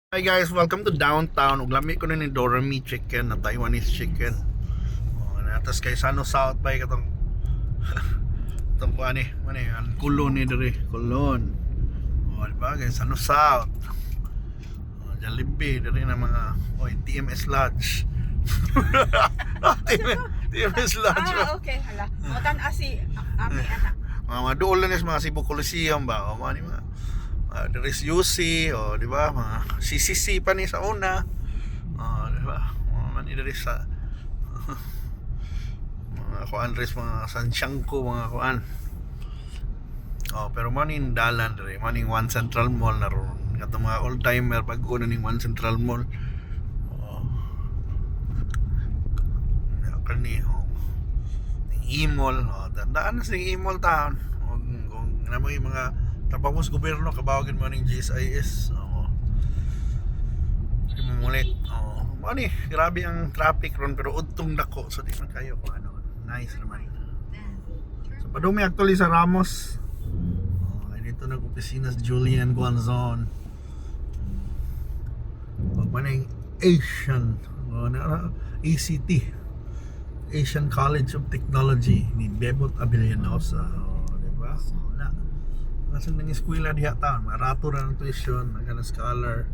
Hi guys, welcome to downtown. Uglami ko na ni Dorami chicken na Taiwanese chicken. Natas kay Sano South by katong itong po ani, an kulon ni diri, kulon. Diba guys, Sano South. Jollibee diri na mga TMS Lodge. TMS Lodge. Okay, hala. Motan asi ami anak. Mga dool na mga Cebu Coliseum ba? O mga mga there is UC, di ba? Mga CCC pa ni sa una. Di ba? Mga there is sa mga kuan res mga Santiago, mga kuan. Pero maning dalan diri, maning One Central Mall na ron. Kato mga old timer pag una ning One Central Mall. Kani E-mall, tandaan na sa E-mall town. Kung mo yung mga tapos gobyerno kabawagin mo ng GSIS. Mulit. Mani, grabe ang traffic ron pero udtong dako so di man kayo kung ano. Nice naman. So padumi actually sa Ramos. Dito nag-opisina si Julian Guanzon. Maning Asian ACT, Asian College of Technology ni Bebot Abilianosa. Diba? Wala. Nasa nang eskwela diha taon, marato ra ng tuition, nagana scholar.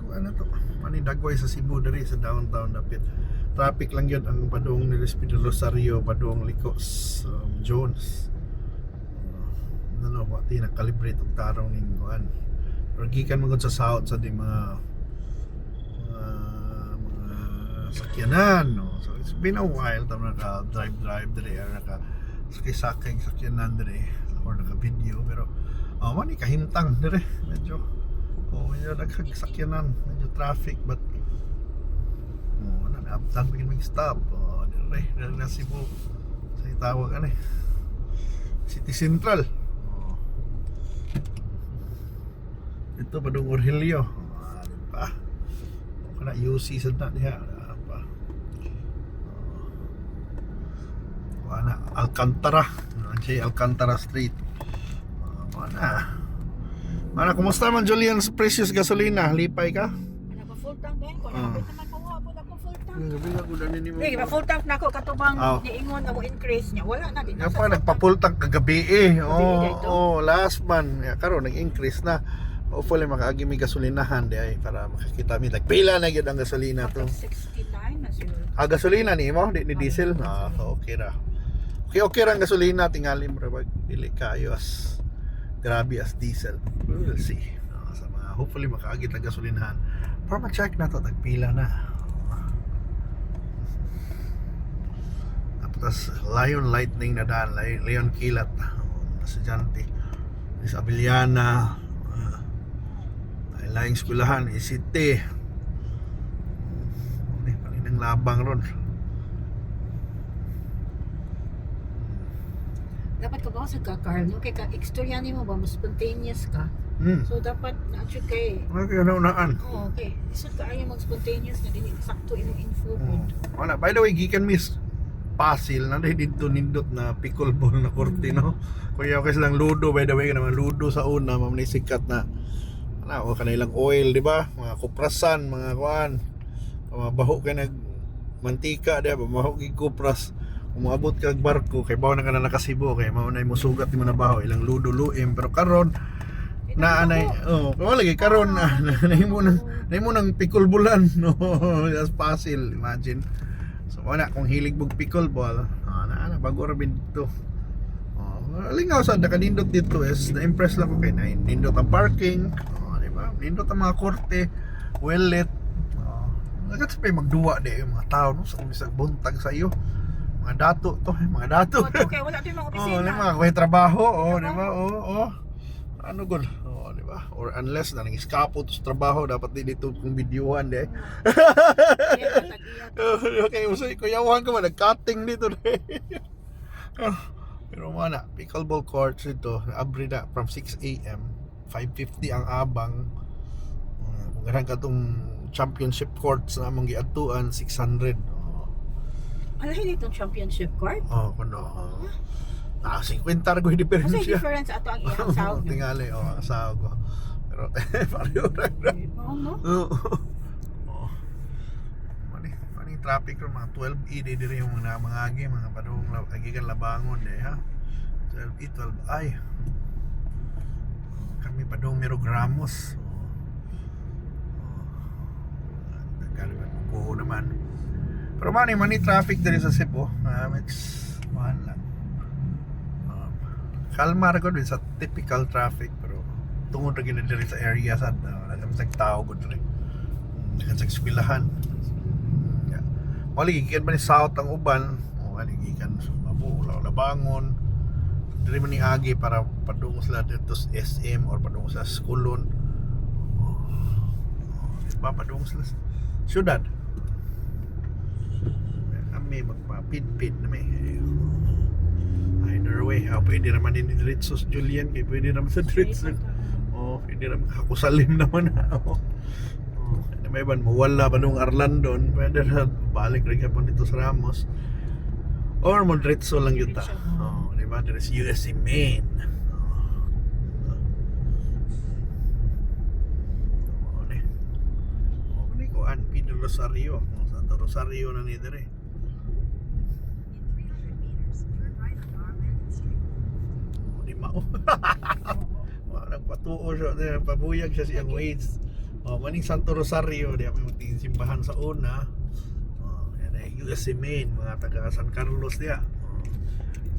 Ano to? Mani dagway sa Cebu diri sa downtown dapit. Traffic lang yun ang padung ni Respido Rosario, padung Licos, Jones. Pati nakalibrate og tarong ning kuan. Pero gikan mo sa south sa di mga sakyanan, no? So it's been a while ta naka drive dire or naka sakay sakyanan dire or naka video pero mani kahimtang dire medyo nagsakyanan, medyo traffic but naabtan pagin mag stop dire na Cebu sa itawag ani City Central. Ito padung Orhelio, diba? Kana UC sa na diha pa. Alcantara, Alcantara Street. Mana kumusta man Julian sa precious gasolina? Lipay ka? Ano ba full tank din ko? Naman ko ako full tank. Gabi ako dani nimo. Ba full tank nako katubang niingon na mo increase niya. Wala na din. Nga pa nagpa-full tank kagabi last month. Karon nag-increase na. Hopefully makaagi mi gasolinahan di ay para makakita mi pila na gyud ang gasolina to. 69 na siguro. Gasolina ni mo, di diesel. So okay ra. Okay ra ang gasolina tingali mo ra dili kayo as grabe as diesel. We'll see. Sa mga hopefully makaagi ta gasolinahan. Para ma-check na to tagpila na. Tapos Lion Lightning na daan, Leon Kilat, estudyante. Is Abiliana, laing eskwelahan, ICT. Paninang labang ron. Dapat ka ba sa kakar, no? Kaya ka-extorya mo ba, mas spontaneous ka. So dapat na-shoot kay unaan. okay. Isod ka ayaw mag-spontaneous na din sakto imong info. Wala, by the way, gikan miss Pasil na dito nindot na pickleball na korte, no? Kuya okay silang ludo, by the way, naman ludo sa una, sikat na kanilang oil, di ba? Mga kuprasan, mga kuan. Mabaho kay nag mantika, di ba? Mabaho kay kupras. Umabot kag barko kay bawo na ka na nakasibo kay mao na mo sugat mo na baho ilang ludo luim pero karon na anay wala lagi karon nahimo nang pickleball no as Pasil, imagine. So wala kung hilig bug pickleball na bago ra dito. Lingaw sa nakanindot dito is na-impress lang ko kay nindot ang parking, di ba? Nindot ang mga korte, well lit. Nagkatapay magduwa di yung mga tao no sa bisag buntag sa iyo. Mga dato to, mga dato. Okay, wala din mga opisina. Mga may trabaho, di ba? Ano gud? Di ba? Or unless na nang-escapo to sa trabaho, dapat din dito kung videohan di. Okay, usay ko yawan ko man nag-cutting dito. Pero mana, pickleball courts ito, abri na from 6 AM, 5:50 ang abang. Kung ganun ka tong championship courts na among giadtuan 600. Alahin itong championship court? Kuno. 50 ko yung Kasi diferensya. difference ato ang iyang sahod. no? Tingali, ang sahod ko. Pero, pareho lang. Oo, no? Oo. Maning traffic ron, mga 12E, di yung mga agi, mga padung, agigan labangon, ha? 12E, 12I. Kami padung Mirogramos. Kaliban ko naman. Pero mani traffic diri sa Cebu. It's mahal lang. Kalmar ko din sa typical traffic pero tungod ra gid diri sa area sa nagkamsag tao gud rin. Nagkamsag eskwelahan. Yeah. Wali gikan man ni south ang uban, wali gikan sa Mabu, Labangon. Diri man ni agi para padung sila dito sa SM or padung sa Skulon. Diba padung sila sa syudad. Kami magpapid-pid na may either way, pwede naman din diretso sa Julian, kaya pwede naman sa diretso. Pwede naman kakusalim naman na. May ban mawala ba nung Arlandon, pwede na balik rin kapon dito sa Ramos. Or mo diretso lang yun ta. Diba? There's USC Main. Ini ko an Pedro Rosario. Santo Rosario na ni dire. Di mao. Nagpatuo siya, pabuyag siya siyang weights. Maning Santo Rosario, di kami magtingin simbahan sa una. Yan ay USC Main, mga taga San Carlos diya.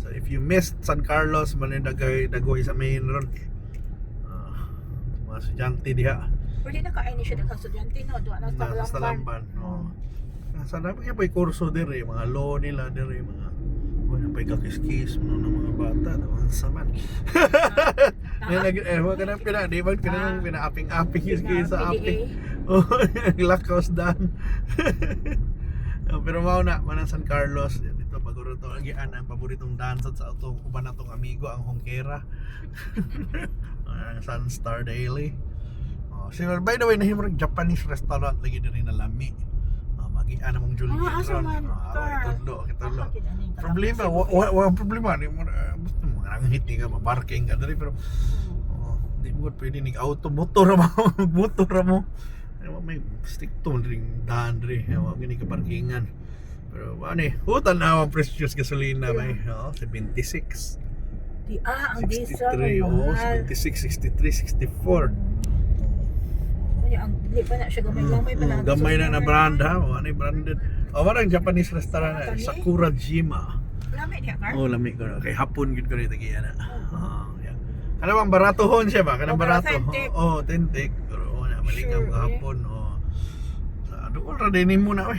So if you missed San Carlos, manin dagoy sa main ron. Mga estudyante diha. Pwede na kain siya ng estudyante, no? Doon na Sa Talamban. Sa dami kaya pa'y kurso dire, mga law nila dire, mga pa'y kakis-kis mo ng mga bata, naman sa man. Wag ka nang di ba ka nang pinaaping-aping yung sa aping. Lakaws dan. Pero mauna, manang San Carlos, dito paguro to, agian ang paboritong dansat sa atong uban natong amigo, ang Hongkera. Sunstar Daily. By the way, nahimurag Japanese restaurant lagi din na lami. Magian namang Julian ron. Itudlo. Problema, walang problema. Basta mga hiti ka, mabarking ka dali, pero di mo pwede nig auto, motor mo. May stick to ring daan rin. Gini ka parkingan. Pero hutan na ang precious gasolina may 76. Ang diesel 63, 76, 63, 64. Hindi pa na siya gamay pa na. Gamay na brand ha. Ano yung branded? Parang Japanese restaurant na. Sakura Jima. Lami niya, Carl? Lami ko na. Kay hapon gud ko rin tagiya na. Yeah. Kanang baratohon siya ba? Kanang barato. Authentic. Pero malikang hapon. Doon ra din mo na.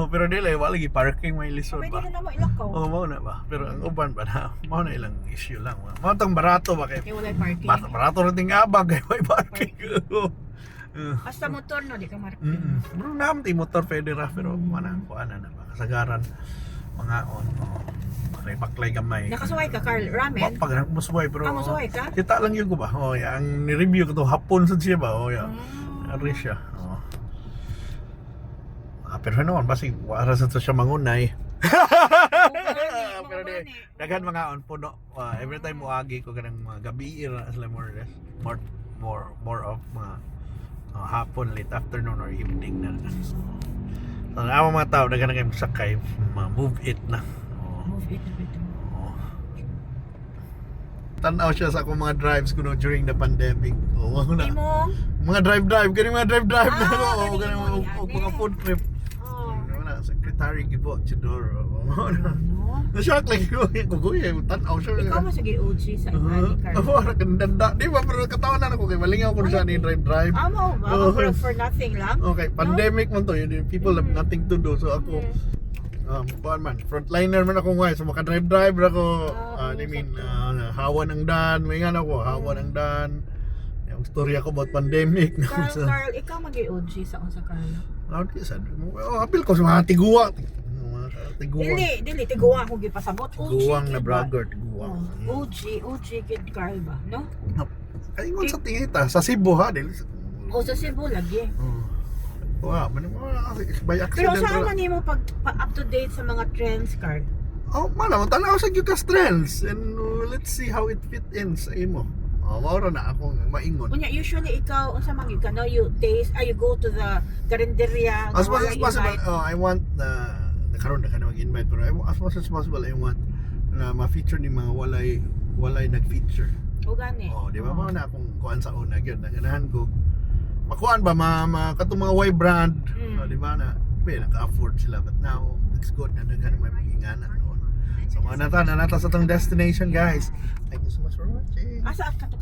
Pero dili wala gi parking may lisod ba. Pwede na mo ilakaw. Mao na ba. Pero ang uban pa na mao na ilang issue lang. Mao tang barato ba kay Wala parking. barato rin ting abag kay may parking. Basta motor no, di ka marking. Bro naman ti motor pwede ra pero mana kuan na ba kasagaran mga baklay gamay. Nakasuway ka, Carl? Ramen? Pag musuway pero musuway ka? kita lang yun ko ba. Ang ni-review ko to hapon sa siya ba. Ari siya. Pero naman basi wala sa siya mangunay. Pero daghan mga on puno. Every time mo agi ko kanang mga gabi sila more of mga hapon, late afternoon or evening na. So ang mga tao daghan na kayo sakay, move it na. Move it na bito. Tanaw siya sa akong mga drives ko during the pandemic. Hindi mo? Mga drive kani mga drive na kani ko mga food trip. Secretary Gibo Chidoro. Na-shock lang ko. Kukuya, tanaw siya. Ikaw mo sige OG sa iba ni Carl. Ganda. Di ba, pero katawan na ako kay malingaw ko siya ni drive. Mo ba? For nothing lang? Okay, pandemic man to. People have nothing to do. So ako, frontliner man ako ngayon. So maka-drive ako. Hawa ng dan. May nga ako, hawa ng dan. Yung story ako about pandemic. Carl, ikaw mag-OG sa unsa Carl? Apil ko sa mga tiguwa. Dili, tiguang kung gipasabot. Tiguang na bragger, tiguang. OG kid Carl ba, no? Ay, sa tingita, sa Cebu ha, dili. Sa Cebu lagi. By Pero accident. saan man mo pag up to date sa mga trends, Carl? Oh, mala, tanaw sa gyud ka strengths and let's see how it fit in sa imo. Oh, maura na akong maingon. Unya, usually ikaw, unsa man gyud ka, no? You taste, you go to the carinderia. As much wala as you possible, like. I want nakaroon na ka na mag-invite pero as much as possible I want na ma-feature ni mga walay nag-feature. O gani. Oh, di ba? Mao na akong kuan sa una gyud, naganahan ko. Makuan ba katong mga Y brand, di ba na naka-afford sila but now it's good na daghan may paginganan noon. So mga nata sa tong destination guys. Thank you so much for watching. Asa ka to?